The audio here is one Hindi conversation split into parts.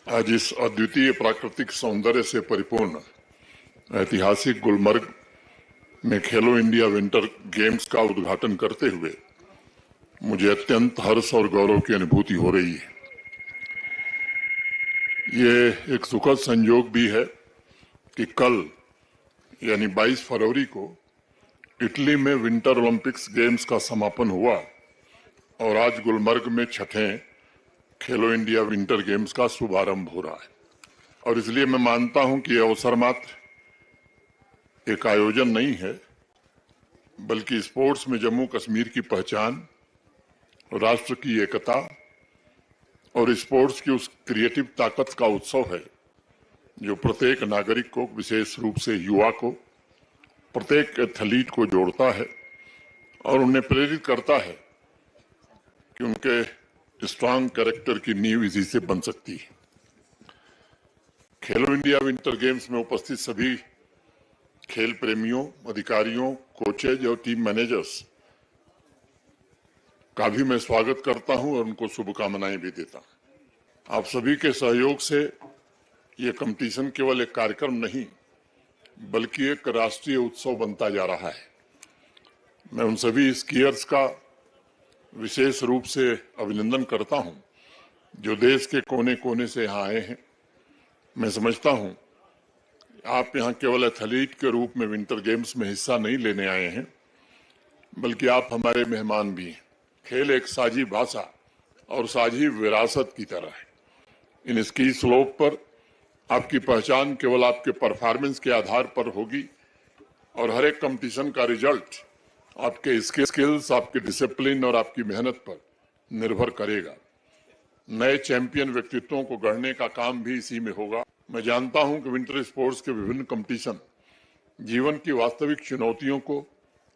आज इस अद्वितीय प्राकृतिक सौंदर्य से परिपूर्ण ऐतिहासिक गुलमर्ग में खेलो इंडिया विंटर गेम्स का उद्घाटन करते हुए मुझे अत्यंत हर्ष और गौरव की अनुभूति हो रही है। ये एक सुखद संयोग भी है कि कल यानी 22 फरवरी को इटली में विंटर ओलंपिक्स गेम्स का समापन हुआ और आज गुलमर्ग में छठे खेलो इंडिया विंटर गेम्स का शुभारंभ हो रहा है। और इसलिए मैं मानता हूं कि यह अवसर मात्र एक आयोजन नहीं है, बल्कि स्पोर्ट्स में जम्मू कश्मीर की पहचान, राष्ट्र की एकता और स्पोर्ट्स की उस क्रिएटिव ताकत का उत्सव है जो प्रत्येक नागरिक को, विशेष रूप से युवा को, प्रत्येक एथलीट को जोड़ता है और उन्हें प्रेरित करता है कि उनके स्ट्रांग कैरेक्टर की नींव इसी से बन सकती है। खेलो इंडिया विंटर गेम्स में उपस्थित सभी खेल प्रेमियों, अधिकारियों, कोचेज और टीम मैनेजर्स का भी मैं स्वागत करता हूं और उनको शुभकामनाएं भी देता हूं। आप सभी के सहयोग से ये कंपटीशन केवल एक कार्यक्रम नहीं, बल्कि एक राष्ट्रीय उत्सव बनता जा रहा है। मैं उन सभी स्कीयर्स का विशेष रूप से अभिनंदन करता हूं जो देश के कोने कोने से यहाँ आए हैं। मैं समझता हूं आप यहाँ केवल एथलीट के रूप में विंटर गेम्स में हिस्सा नहीं लेने आए हैं, बल्कि आप हमारे मेहमान भी हैं। खेल एक साझी भाषा और साझी विरासत की तरह है। इन स्की स्लोप पर आपकी पहचान केवल आपके परफॉर्मेंस के आधार पर होगी और हर एक कंपटीशन का रिजल्ट आपके स्किल्स, आपके डिसिप्लिन और आपकी मेहनत पर निर्भर करेगा। नए चैंपियन व्यक्तित्वों को गढ़ने का काम भी इसी में होगा। मैं जानता हूं कि विंटर स्पोर्ट्स के विभिन्न कंपटीशन जीवन की वास्तविक चुनौतियों को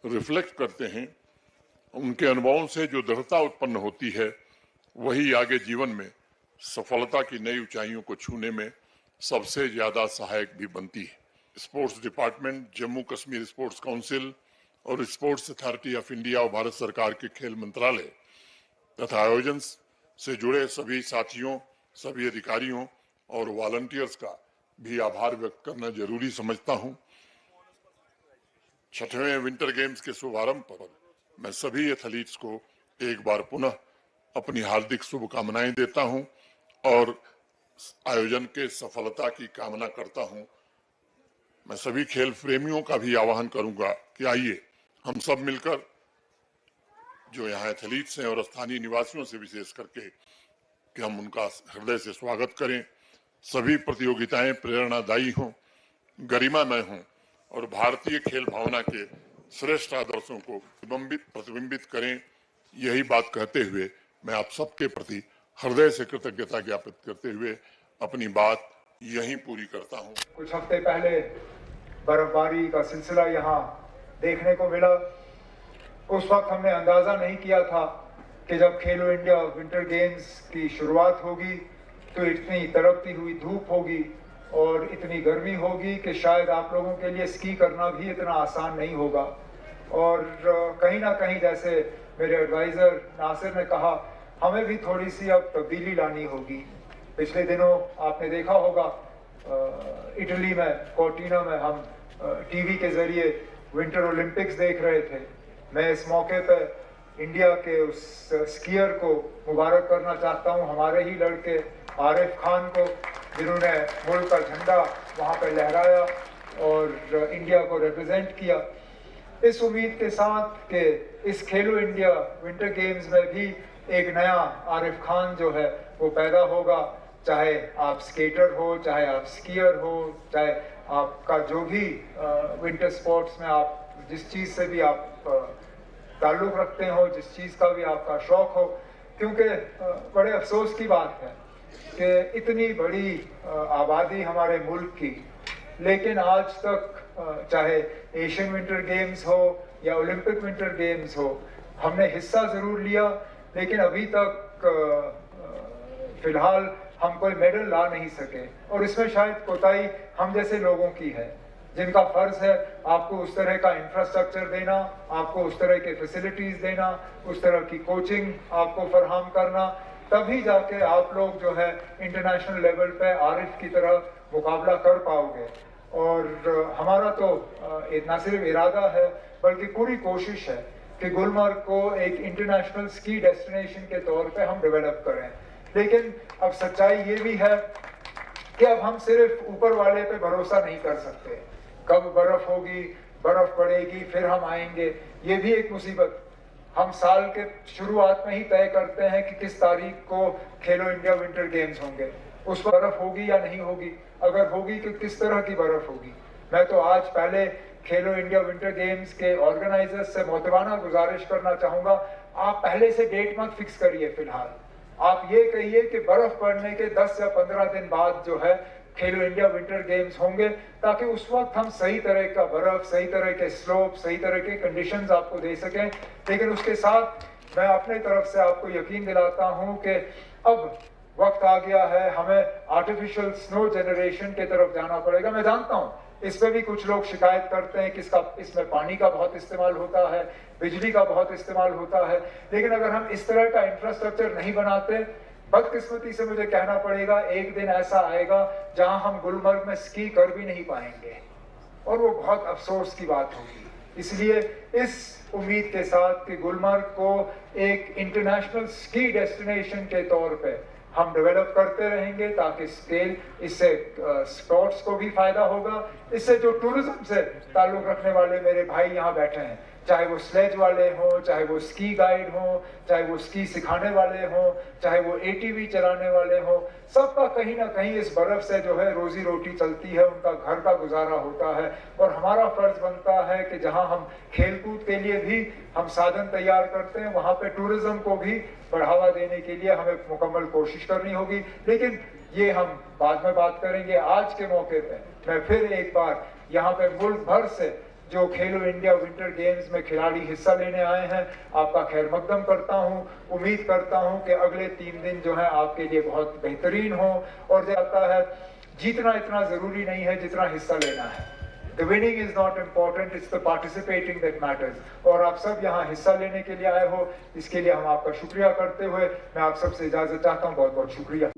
रिफ्लेक्ट करते हैं। उनके अनुभवों से जो दृढ़ता उत्पन्न होती है, वही आगे जीवन में सफलता की नई ऊंचाइयों को छूने में सबसे ज्यादा सहायक भी बनती है। Sports department, Jammu Kashmir sports council और स्पोर्ट्स अथॉरिटी ऑफ इंडिया और भारत सरकार के खेल मंत्रालय तथा आयोजन से जुड़े सभी साथियों, सभी अधिकारियों और वॉलंटियर्स का भी आभार व्यक्त करना जरूरी समझता हूं। छठवें विंटर गेम्स के शुभारंभ पर मैं सभी एथलीट्स को एक बार पुनः अपनी हार्दिक शुभकामनाएं देता हूं और आयोजन के सफलता की कामना करता हूं। मैं सभी खेल प्रेमियों का भी आह्वान करूंगा कि आइए हम सब मिलकर, जो यहाँ एथलीट्स हैं और स्थानीय निवासियों से विशेष करके, कि हम उनका हृदय से स्वागत करें। सभी प्रतियोगिताएं प्रेरणादायी हों, गरिमामय हों और भारतीय खेल भावना के श्रेष्ठ आदर्शों को प्रतिबिंबित करें। यही बात कहते हुए मैं आप सबके प्रति हृदय से कृतज्ञता ज्ञापित करते हुए अपनी बात यहीं पूरी करता हूं। कुछ हफ्ते पहले बर्फबारी का सिलसिला यहाँ देखने को मिला। उस वक्त हमने अंदाजा नहीं किया था कि जब खेलो इंडिया विंटर गेम्स की शुरुआत होगी तो इतनी तड़पती हुई धूप होगी और इतनी गर्मी होगी कि शायद आप लोगों के लिए स्की करना भी इतना आसान नहीं होगा। और कहीं ना कहीं, जैसे मेरे एडवाइजर नासिर ने कहा, हमें भी थोड़ी सी अब तब्दीली लानी होगी। पिछले दिनों आपने देखा होगा इटली में, कोर्टिना में हम टीवी के जरिए विंटर ओलंपिक्स देख रहे थे। मैं इस मौके पर इंडिया के उस स्कीयर को मुबारक करना चाहता हूं, हमारे ही लड़के आरिफ खान को, जिन्होंने मुल्क का झंडा वहां पर लहराया और इंडिया को रिप्रेजेंट किया। इस उम्मीद के साथ कि इस खेलो इंडिया विंटर गेम्स में भी एक नया आरिफ खान जो है वो पैदा होगा। चाहे आप स्केटर हो, चाहे आप स्कीयर हो, चाहे आपका जो भी विंटर स्पोर्ट्स में आप जिस चीज़ से भी आप ताल्लुक़ रखते हो, जिस चीज़ का भी आपका शौक़ हो। क्योंकि बड़े अफसोस की बात है कि इतनी बड़ी आबादी हमारे मुल्क की, लेकिन आज तक चाहे एशियन विंटर गेम्स हो या ओलंपिक विंटर गेम्स हो, हमने हिस्सा ज़रूर लिया, लेकिन अभी तक फिलहाल हम कोई मेडल ला नहीं सके। और इसमें शायद कोताही हम जैसे लोगों की है, जिनका फर्ज है आपको उस तरह का इंफ्रास्ट्रक्चर देना, आपको उस तरह के फैसिलिटीज देना, उस तरह की कोचिंग आपको फराहम करना तभी जाके आप लोग जो है इंटरनेशनल लेवल पे आरिफ की तरह मुकाबला कर पाओगे। और हमारा तो न सिर्फ इरादा है बल्कि पूरी कोशिश है कि गुलमर्ग को एक इंटरनेशनल स्की डेस्टिनेशन के तौर पे हम डेवलप करें। लेकिन अब सच्चाई ये भी है कि अब हम सिर्फ ऊपर वाले पे भरोसा नहीं कर सकते। कब बर्फ होगी, बर्फ पड़ेगी, फिर हम आएंगे, ये भी एक मुसीबत। हम साल के शुरुआत में ही तय करते हैं कि किस तारीख को खेलो इंडिया विंटर गेम्स होंगे, उस पर बर्फ होगी या नहीं होगी, अगर होगी तो किस तरह की बर्फ होगी। मैं तो आज पहले खेलो इंडिया विंटर गेम्स के ऑर्गेनाइजर्स से मोहतबाना गुजारिश करना चाहूंगा, आप पहले से डेट मत फिक्स करिए। फिलहाल आप ये कहिए कि बर्फ पड़ने के 10 या 15 दिन बाद जो है खेलो इंडिया विंटर गेम्स होंगे, ताकि उस वक्त हम सही तरह का बर्फ, सही तरह के स्लोप, सही तरह के कंडीशंस आपको दे सकें। लेकिन उसके साथ मैं अपने तरफ से आपको यकीन दिलाता हूं कि अब वक्त आ गया है, हमें आर्टिफिशियल स्नो जनरेशन की तरफ जाना पड़ेगा। मैं जानता हूं इस पे भी कुछ लोग शिकायत करते हैं कि इसमें पानी का बहुत इस्तेमाल होता है, बिजली का बहुत इस्तेमाल होता है, लेकिन अगर हम इस तरह का इंफ्रास्ट्रक्चर नहीं बनाते, बदकिस्मती से मुझे कहना पड़ेगा एक दिन ऐसा आएगा जहां हम गुलमर्ग में स्की कर भी नहीं पाएंगे, और वो बहुत अफसोस की बात होगी। इसलिए इस उम्मीद के साथ कि गुलमर्ग को एक इंटरनेशनल स्की डेस्टिनेशन के तौर पे हम डेवलप करते रहेंगे, ताकि स्केल इससे स्पोर्ट्स को भी फायदा होगा, इससे जो टूरिज्म से ताल्लुक रखने वाले मेरे भाई यहाँ बैठे हैं, चाहे वो स्लेज वाले हों, चाहे वो स्की गाइड हों, चाहे वो स्की सिखाने वाले हों, चाहे वो एटीवी चलाने वाले हों, सबका कहीं ना कहीं इस बर्फ से जो है रोजी रोटी चलती है, उनका घर का गुजारा होता है। और हमारा फर्ज बनता है कि जहां हम खेलकूद के लिए भी हम साधन तैयार करते हैं, वहां पे टूरिज्म को भी बढ़ावा देने के लिए हमें मुकम्मल कोशिश करनी होगी। लेकिन ये हम बाद में बात करेंगे। आज के मौके पे मैं फिर एक बार यहाँ पे मुल्क भर से जो खेलो इंडिया विंटर गेम्स में खिलाड़ी हिस्सा लेने आए हैं, आपका खैर मकदम करता हूं। उम्मीद करता हूं कि अगले 3 दिन जो है आपके लिए बहुत बेहतरीन हो। और जाता है जीतना इतना जरूरी नहीं है जितना हिस्सा लेना है। The winning is not important, it's the participating that matters। और आप सब यहाँ हिस्सा लेने के लिए आए हो, इसके लिए हम आपका शुक्रिया करते हुए मैं आप सबसे इजाजत चाहता हूँ। बहुत बहुत शुक्रिया।